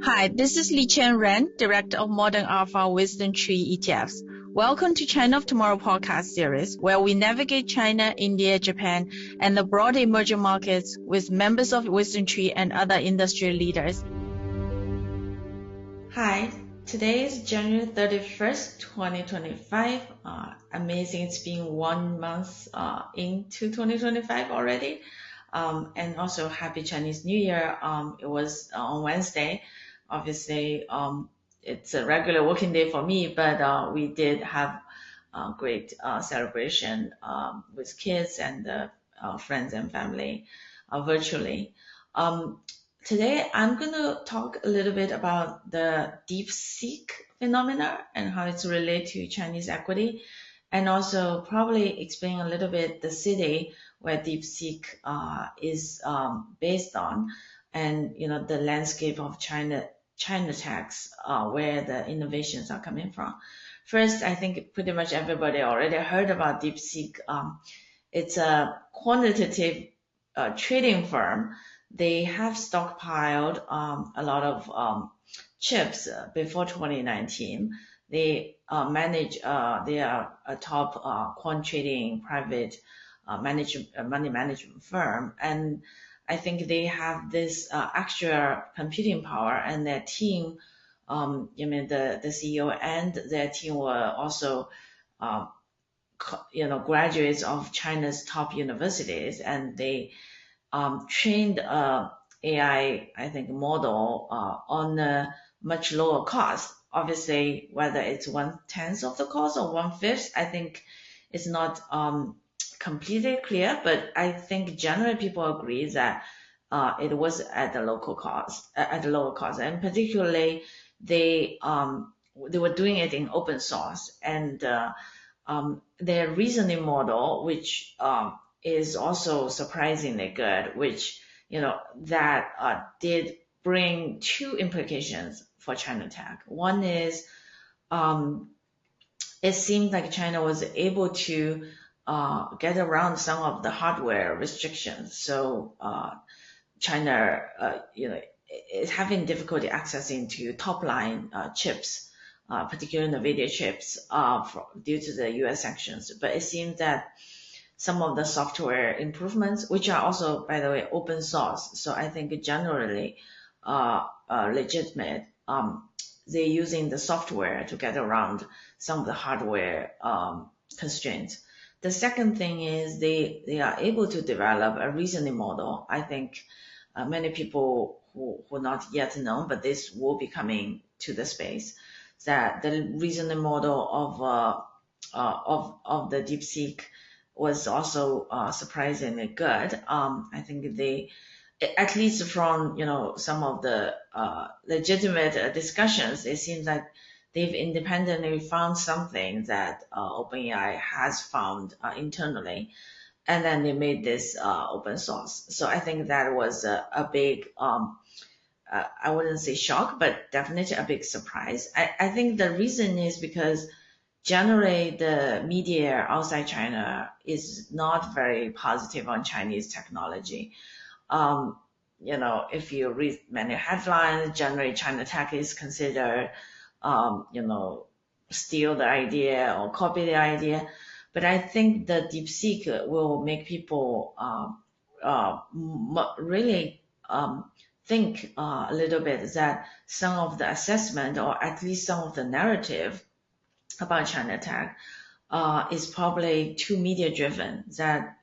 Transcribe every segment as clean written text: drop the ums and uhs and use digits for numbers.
Hi, this is Liqian Ren, Director of Modern Alpha Wisdom Tree ETFs. Welcome to China of Tomorrow podcast series, where we navigate China, India, Japan, and the broader emerging markets with members of Wisdom Tree and other industry leaders. Hi, today is January 31st, 2025. Amazing, it's been 1 month into 2025 already. And also happy Chinese New Year. It was on Wednesday. Obviously, it's a regular working day for me, but we did have a great celebration with kids and friends and family virtually. Today, I'm going to talk a little bit about the DeepSeek phenomena and how it's related to Chinese equity, and also probably explain a little bit the city where DeepSeek is based on, and the landscape of China techs, where the innovations are coming from. First, I think pretty much everybody already heard about DeepSeek. It's a quantitative trading firm. They have stockpiled a lot of chips before 2019. They manage, they are a top quant trading private money management firm. And I think they have this extra computing power, and their team, the CEO and their team were also, graduates of China's top universities, and they trained AI, I think, model on a much lower cost. Obviously, whether it's 1/10 of the cost or 1/5, I think it's not completely clear, but I think generally people agree that it was at a lower cost, and particularly they were doing it in open source, and their reasoning model, which is also surprisingly good, which that did bring two implications for China tech. One is it seemed like China was able to get around some of the hardware restrictions. So China, is having difficulty accessing to top line chips, particularly NVIDIA chips, due to the US sanctions. But it seems that some of the software improvements, which are also, by the way, open source, so I think generally legitimate, they're using the software to get around some of the hardware constraints. The second thing is they are able to develop a reasoning model. I think many people who not yet know, but this will be coming to the space, that the reasoning model of the DeepSeek was also surprisingly good. I think they, at least from some of the legitimate discussions, it seems like they've independently found something that OpenAI has found internally, and then they made this open source. So I think that was a big, I wouldn't say shock, but definitely a big surprise. I think the reason is because generally the media outside China is not very positive on Chinese technology. If you read many headlines, generally China tech is considered steal the idea or copy the idea. But I think the DeepSeek will make people really think a little bit that some of the assessment, or at least some of the narrative about China tech is probably too media driven, that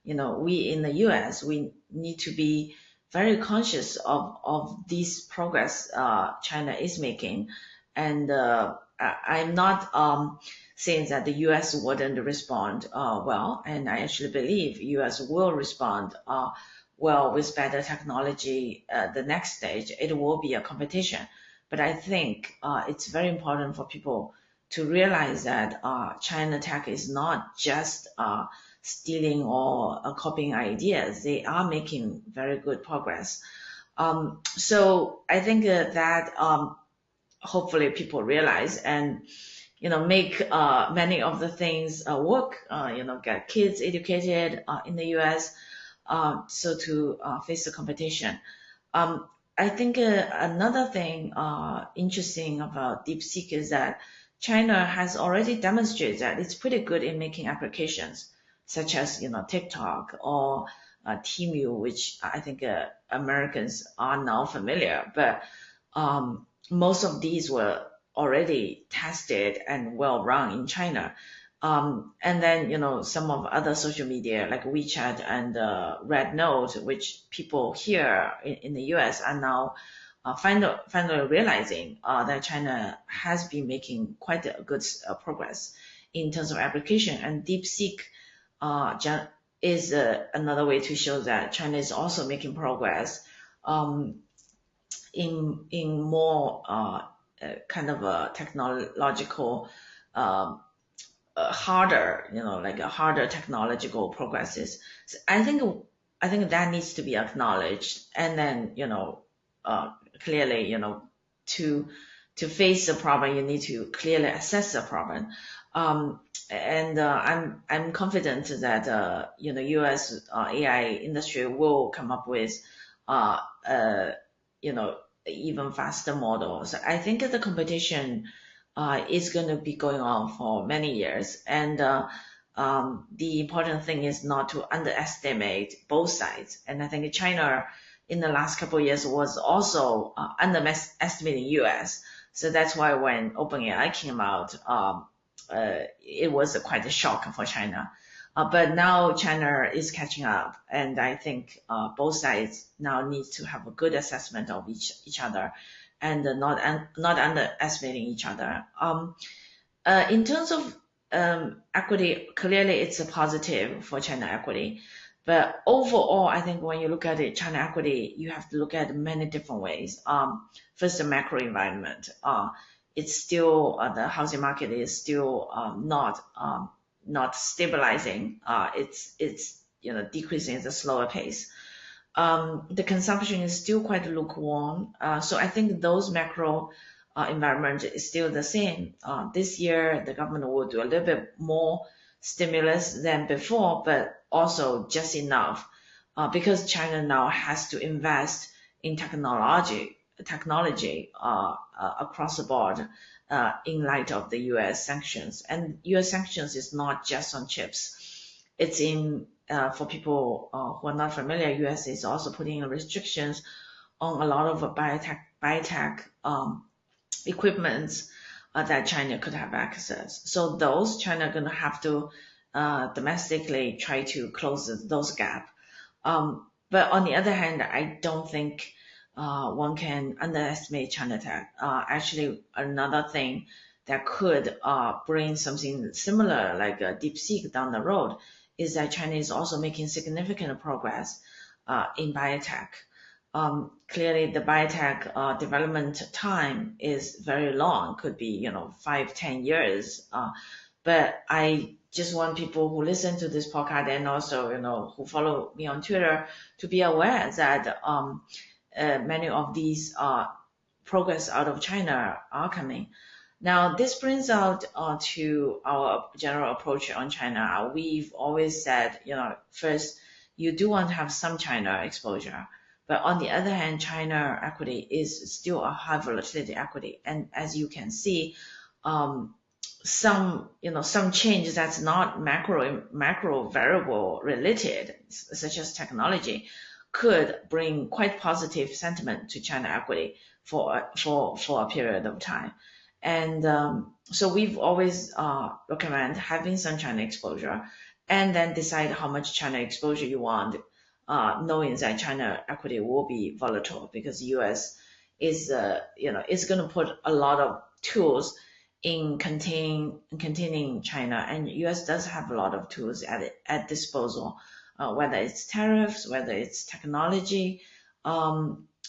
we in the US, we need to be very conscious of this progress China is making. And I'm not saying that the US wouldn't respond well, and I actually believe US will respond well with better technology. The next stage, it will be a competition. But I think it's very important for people to realize that China tech is not just stealing or copying ideas. They are making very good progress. So I think that hopefully people realize and make many of the things work. Get kids educated in the US, so to face the competition. I think another thing interesting about DeepSeek is that China has already demonstrated that it's pretty good in making applications, such as TikTok or Temu, which I think Americans are now familiar. But most of these were already tested and well run in China. And then, some of other social media like WeChat and Red Note, which people here in the US are now finally realizing that China has been making quite a good progress in terms of application. And DeepSeek is another way to show that China is also making progress in more kind of a technological harder, like a harder technological progresses. So I think that needs to be acknowledged, and then clearly, to face the problem, you need to clearly assess the problem. And I'm confident that U.S. AI industry will come up with you know even faster models. I think the competition is going to be going on for many years. And the important thing is not to underestimate both sides. And I think China in the last couple of years was also underestimating US. So that's why when OpenAI came out, it was quite a shock for China. But now China is catching up, and I think both sides now need to have a good assessment of each other, and not underestimating each other. In terms of equity, clearly it's a positive for China equity. But overall, I think when you look at it, China equity, you have to look at many different ways. First, the macro environment. It's still the housing market is still not stabilizing. It's decreasing at a slower pace. The consumption is still quite lukewarm. So I think those macro environment is still the same. This year, the government will do a little bit more stimulus than before, but also just enough because China now has to invest in technology across the board in light of the U.S. sanctions. And U.S. sanctions is not just on chips. It's in for people who are not familiar, U.S. is also putting restrictions on a lot of biotech equipment that China could have access. So those China going to have to domestically try to close those gap. But on the other hand, I don't think one can underestimate China Tech. Actually, another thing that could bring something similar like a DeepSeek down the road is that China is also making significant progress in biotech. Clearly, the biotech development time is very long, could be 5-10 years. But I just want people who listen to this podcast and also who follow me on Twitter to be aware that many of these progress out of China are coming. Now, this brings out to our general approach on China. We've always said, first, you do want to have some China exposure. But on the other hand, China equity is still a high volatility equity. And as you can see, some change that's not macro variable related, such as technology, could bring quite positive sentiment to China equity for a period of time. And so we've always recommend having some China exposure and then decide how much China exposure you want, knowing that China equity will be volatile because US is going to put a lot of tools in containing China, and US does have a lot of tools at disposal, whether it's tariffs, whether it's technology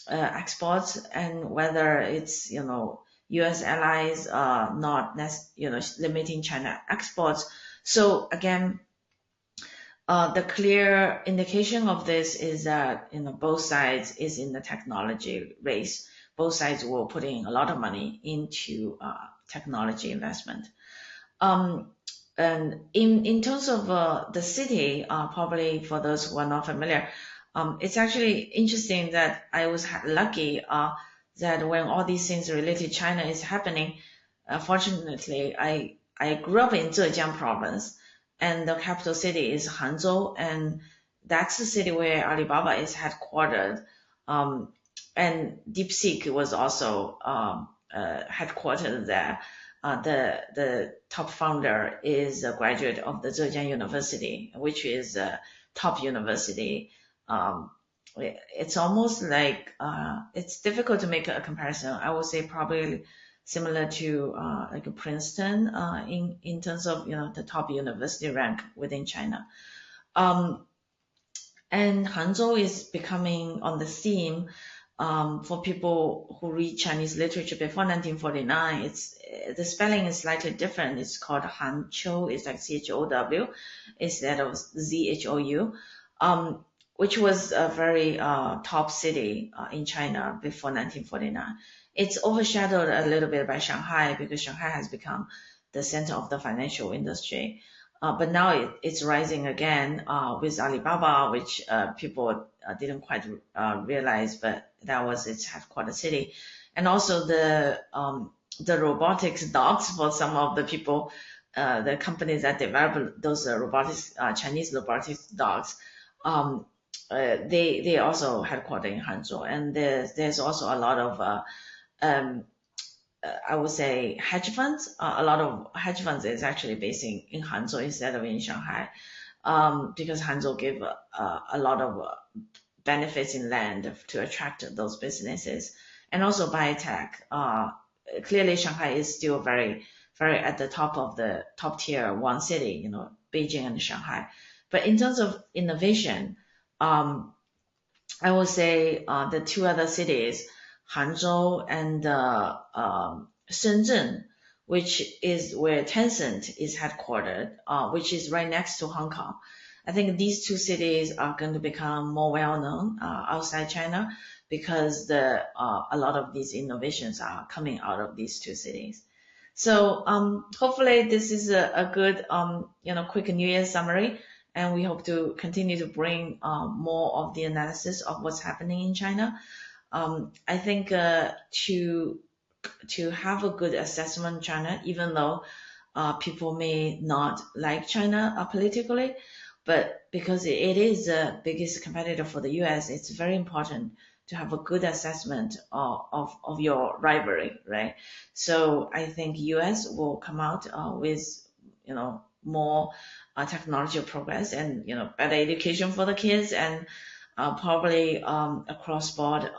exports, and whether it's US allies not limiting China exports. So again, the clear indication of this is that both sides is in the technology race. Both sides will put in a lot of money into technology investment. And in terms of the city, probably for those who are not familiar, It's actually interesting that I was lucky that when all these things related to China is happening, fortunately, I grew up in Zhejiang province, and the capital city is Hangzhou, and that's the city where Alibaba is headquartered. Um, and DeepSeek was also headquartered there. The top founder is a graduate of the Zhejiang University, which is a top university. Um, it's almost like it's difficult to make a comparison. I would say probably similar to like a Princeton in terms of the top university rank within China. Um, and Hangzhou is becoming on the theme for people who read Chinese literature before 1949. It's the spelling is slightly different. It's called Hanqiu. It's like CHOW instead of ZHOU, which was a very top city in China before 1949. It's overshadowed a little bit by Shanghai because Shanghai has become the center of the financial industry. But now it's rising again with Alibaba, which people didn't quite realize, but that was its headquarters city. And also the robotics dogs for some of the people, the companies that develop those robotics, Chinese robotics dogs, they also headquartered in Hangzhou. And there's also a lot of um, I would say hedge funds. A lot of hedge funds is actually based in Hangzhou instead of in Shanghai, because Hangzhou gave a lot of benefits in land to attract those businesses, and also biotech. Clearly, Shanghai is still very, very at the top of the top tier one city, Beijing and Shanghai. But in terms of innovation, I would say the two other cities, Hangzhou and Shenzhen, which is where Tencent is headquartered, which is right next to Hong Kong. I think these two cities are going to become more well-known outside China because a lot of these innovations are coming out of these two cities. So hopefully this is a good quick New Year summary, and we hope to continue to bring more of the analysis of what's happening in China. I think to have a good assessment of China, even though people may not like China politically, but because it is the biggest competitor for the US, it's very important to have a good assessment of your rivalry, right? So I think US will come out with more technology progress and better education for the kids, and probably a cross-board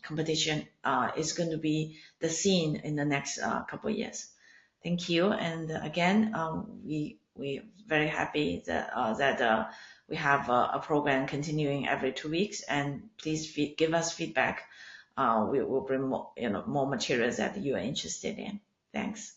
competition is going to be the scene in the next couple of years. Thank you. And again, we're very happy that we have a program continuing every 2 weeks, and please give us feedback. We will bring more, more materials that you are interested in. Thanks.